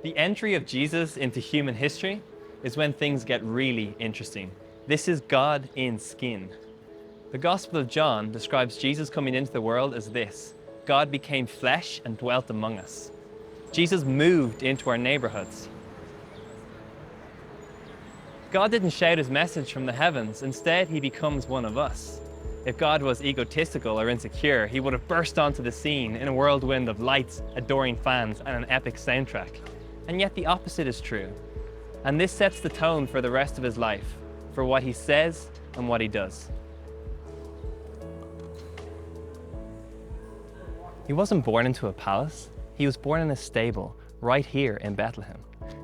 The entry of Jesus into human history is when things get really interesting. This is God in skin. The Gospel of John describes Jesus coming into the world as this: God became flesh and dwelt among us. Jesus moved into our neighborhoods. God didn't shout his message from the heavens. Instead, he becomes one of us. If God was egotistical or insecure, he would have burst onto the scene in a whirlwind of lights, adoring fans, and an epic soundtrack. And yet the opposite is true. And this sets the tone for the rest of his life, for what he says and what he does. He wasn't born into a palace. He was born in a stable, right here in Bethlehem.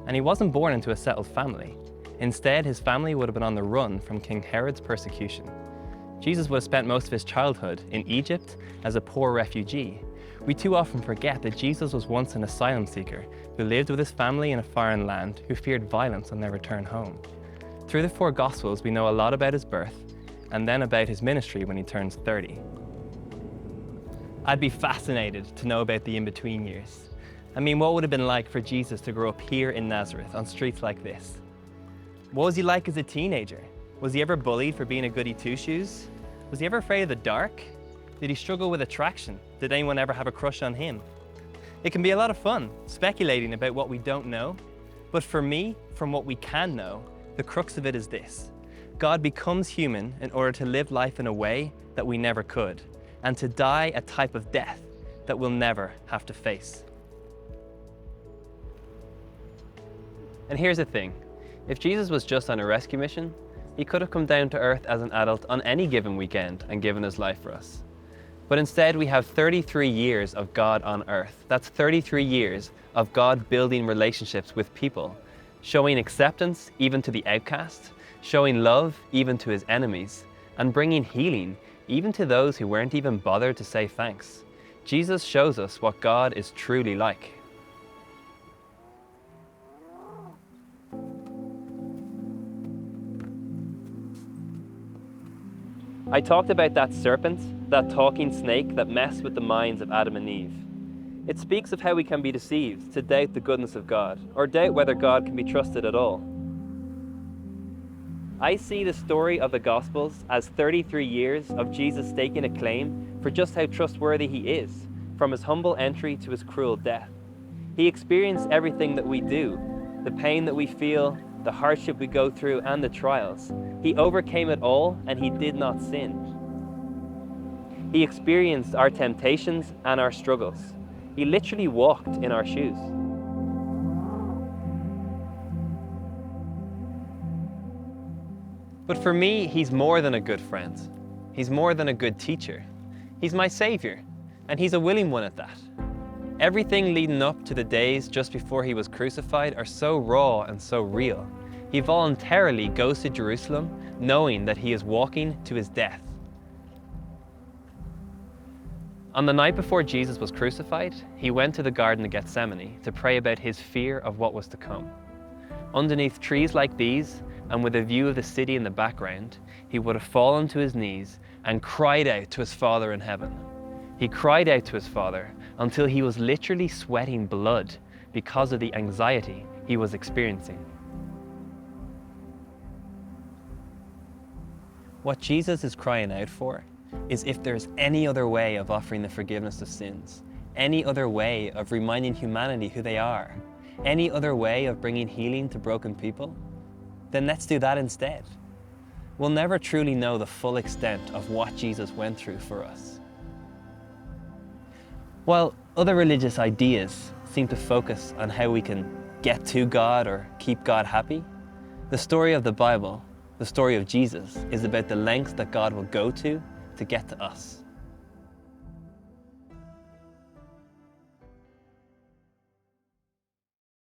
And he wasn't born into a settled family. Instead, his family would have been on the run from King Herod's persecution. Jesus would have spent most of his childhood in Egypt as a poor refugee. We too often forget that Jesus was once an asylum seeker who lived with his family in a foreign land, who feared violence on their return home. Through the 4 Gospels, we know a lot about his birth and then about his ministry when he turns 30. I'd be fascinated to know about the in-between years. I mean, what would it have been like for Jesus to grow up here in Nazareth on streets like this? What was he like as a teenager? Was he ever bullied for being a goody two-shoes? Was he ever afraid of the dark? Did he struggle with attraction? Did anyone ever have a crush on him? It can be a lot of fun speculating about what we don't know. But for me, from what we can know, the crux of it is this: God becomes human in order to live life in a way that we never could, and to die a type of death that we'll never have to face. And here's the thing. If Jesus was just on a rescue mission, he could have come down to earth as an adult on any given weekend and given his life for us. But instead, we have 33 years of God on earth. That's 33 years of God building relationships with people, showing acceptance even to the outcast, showing love even to his enemies, and bringing healing even to those who weren't even bothered to say thanks. Jesus shows us what God is truly like. I talked about that serpent, that talking snake that messed with the minds of Adam and Eve. It speaks of how we can be deceived to doubt the goodness of God, or doubt whether God can be trusted at all. I see the story of the Gospels as 33 years of Jesus staking a claim for just how trustworthy he is, from his humble entry to his cruel death. He experienced everything that we do, the pain that we feel, the hardship we go through, and the trials. He overcame it all, and he did not sin. He experienced our temptations and our struggles. He literally walked in our shoes. But for me, he's more than a good friend. He's more than a good teacher. He's my savior, and he's a willing one at that. Everything leading up to the days just before he was crucified are so raw and so real. He voluntarily goes to Jerusalem knowing that he is walking to his death. On the night before Jesus was crucified, he went to the Garden of Gethsemane to pray about his fear of what was to come. Underneath trees like these, and with a view of the city in the background, he would have fallen to his knees and cried out to his Father in heaven. He cried out to his Father until he was literally sweating blood because of the anxiety he was experiencing. What Jesus is crying out for is if there's any other way of offering the forgiveness of sins, any other way of reminding humanity who they are, any other way of bringing healing to broken people, then let's do that instead. We'll never truly know the full extent of what Jesus went through for us. While other religious ideas seem to focus on how we can get to God or keep God happy, the story of the Bible, the story of Jesus, is about the lengths that God will go to get to us.